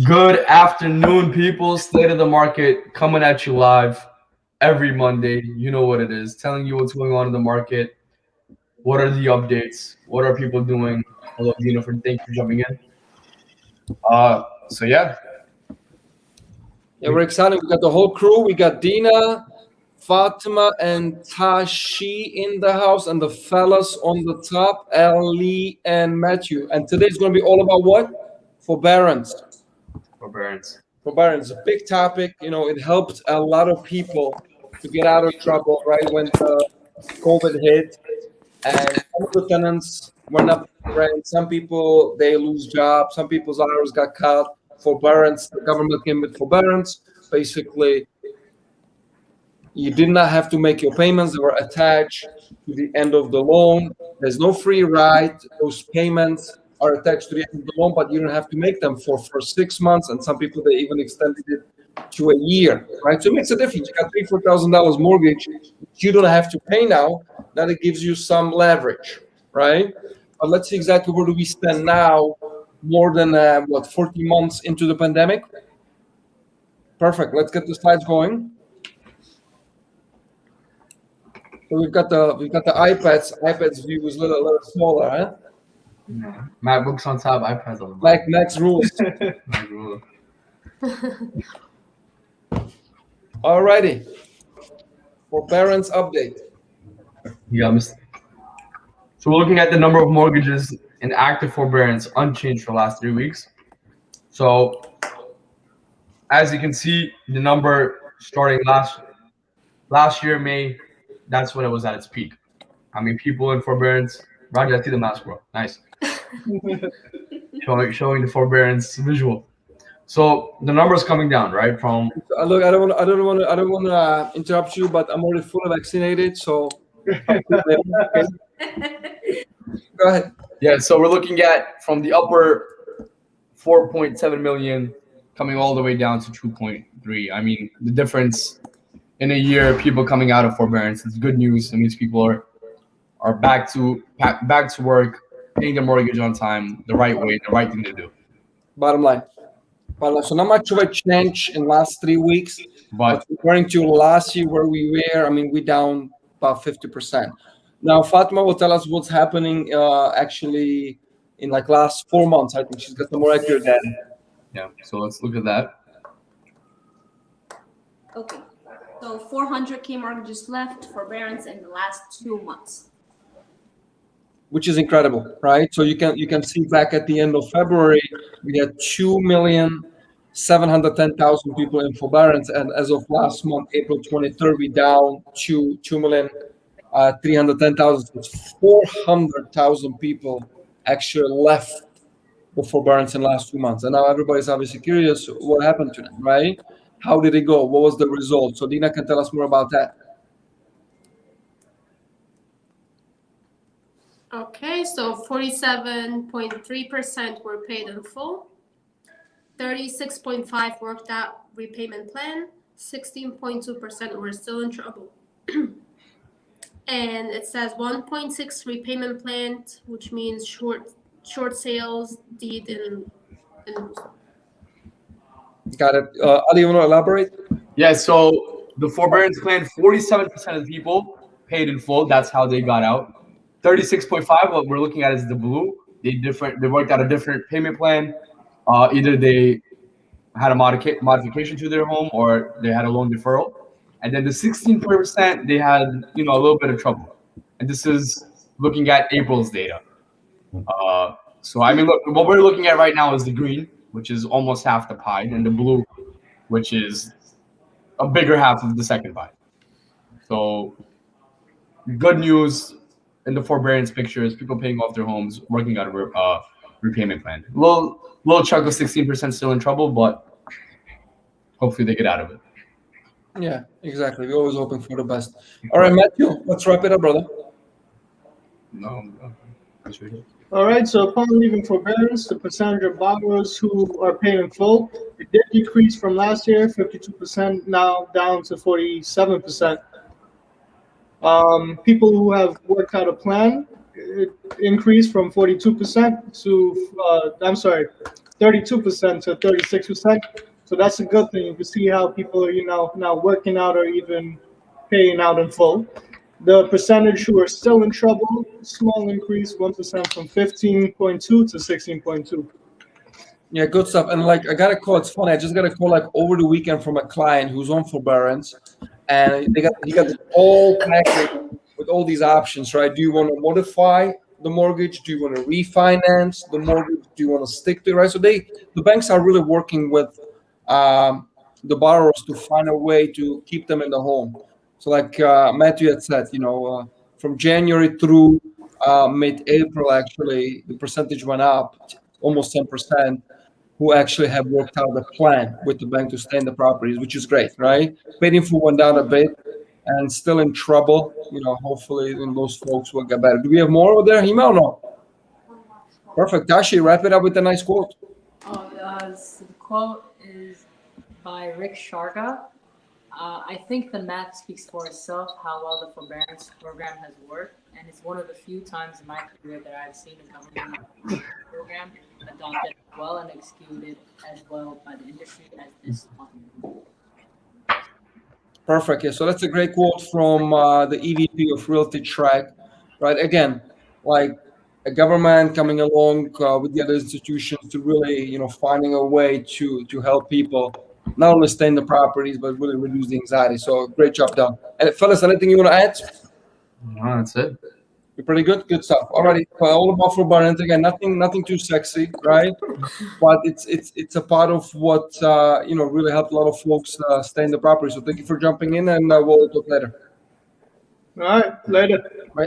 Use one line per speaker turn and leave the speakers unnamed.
Good afternoon, people. State of the market coming at you live every Monday. You know what it is. Telling you what's going on in the market. What are the updates? What are people doing? Hello, Dina. Thank you for jumping in. So yeah,
Yeah, we're excited. We got the whole crew. We got Dina, Fatima, and Tashi in the house, and the fellas on the top, Ali and Matthew. And today's going to be all about what? Forbearance.
forbearance.
Forbearance, a big topic. You know, it helped a lot of people to get out of trouble, right, when the COVID hit. And some of the tenants were not paying rent. Some people, they lose jobs. Some people's hours got cut. Forbearance, the government came with forbearance. Basically, you did not have to make your payments. They were attached to the end of the loan. There's no free ride. Those payments are attached to the end of the loan, but you don't have to make them for 6 months. And some people, they even extended it to a year, right? So it makes a difference. You got $3,000-$4,000 mortgage, which you don't have to pay now. That it gives you some leverage, right? But let's see exactly where do we stand now, more than 14 months into the pandemic. Perfect. Let's get the slides going. So we've got the iPads. iPads view is a little smaller, huh?
MacBooks on top, iPads on the
Like Max rules.
bottom.
Alrighty. Forbearance update.
Yeah, so we're looking at the number of mortgages in active forbearance unchanged for the last 3 weeks. So as you can see, the number starting last year, May, that's when it was at its peak. I mean, people in forbearance. Roger, I see the mouse, bro. Nice. showing the forbearance visual. So the number is coming down, right? From
Look, I don't want to interrupt you, but I'm already fully vaccinated, so go ahead.
Yeah, so we're looking at from the upper 4.7 million coming all the way down to 2.3. I mean, the difference in a year, people coming out of forbearance, it's good news. It means people are back to work, paying their mortgage on time, the right way, the right thing to do.
Bottom line. So not much of a change in last 3 weeks,
But
comparing to last year where we were, I mean, we down about 50%. Now Fatima will tell us what's happening actually in like last 4 months. I think she's got some more accurate data.
yeah, so let's look at that.
Okay, so 400K mortgages left forbearance in the last 2 months.
Which is incredible, right? So you can see back at the end of February, we had 2,710,000 people in forbearance, and as of last month, April 23rd, we down to 2,310,000. So it's 400,000 people actually left the forbearance in the last 2 months. And now everybody's obviously curious what happened to them, right? How did it go? What was the result? So Dina can tell us more about that.
Okay, so 47.3% were paid in full, 36.5% worked out repayment plan, 16.2% were still in trouble. And it says 1.6 repayment plan, which means short sales deed in
Got it. Ali, you want to elaborate?
Yeah, so the forbearance plan, 47% of the people paid in full. That's how they got out. 36.5, what we're looking at is the blue. They worked out a different payment plan. Either they had a modification to their home or they had a loan deferral. And then the 16%, they had a little bit of trouble. And this is looking at April's data. So I mean, look, what we're looking at right now is the green, which is almost half the pie, and the blue, which is a bigger half of the second pie. So good news in the forbearance picture is people paying off their homes, working out a repayment plan. Little chunk of 16% still in trouble, but hopefully they get out of it.
Yeah, exactly. We're always hoping for the best. All right, Matthew, let's wrap it up, brother.
No.
All right, so upon leaving forbearance, the percentage of borrowers who are paying in full, it did decrease from last year, 52%, now down to 47%. People who have worked out a plan it increased from 42% to 32% to 36%. So that's a good thing. You can see how people are now working out or even paying out in full. The percentage who are still in trouble, small increase, 1% from 15.2 to 16.2.
Yeah, good stuff. And like, I got a call. It's funny. I just got a call like over the weekend from a client who's on forbearance, and he got the whole package with all these options, right? Do you want to modify the mortgage? Do you want to refinance the mortgage? Do you want to stick to it, right? So the banks are really working with the borrowers to find a way to keep them in the home. So like Matthew had said, from January through mid-April, actually, the percentage went up almost 10%, who actually have worked out a plan with the bank to stay in the properties, which is great, right? Paid in full went down a bit and still in trouble. Hopefully those folks will get better. Do we have more over there, Hima, or no? Perfect. Tashi, wrap it up with a nice quote.
So the quote is by Rick Sharga. I think the math speaks for itself, how well the forbearance program has worked, and it's one of the few times in my career that I've seen a government program adopted well and executed as well by the industry as this one.
Perfect. Yeah, so that's a great quote from the EVP of Realty Track, right? Again, like a government coming along with the other institutions to really, finding a way to help people not only stay in the properties, but really reduce the anxiety. So great job done. And fellas, anything you want to add?
No, that's it.
You're pretty good. Good stuff. Alrighty, all about forbearance. Again, nothing too sexy, right? But it's a part of what really helped a lot of folks stay in the property. So thank you for jumping in, and we'll talk later.
All right, later.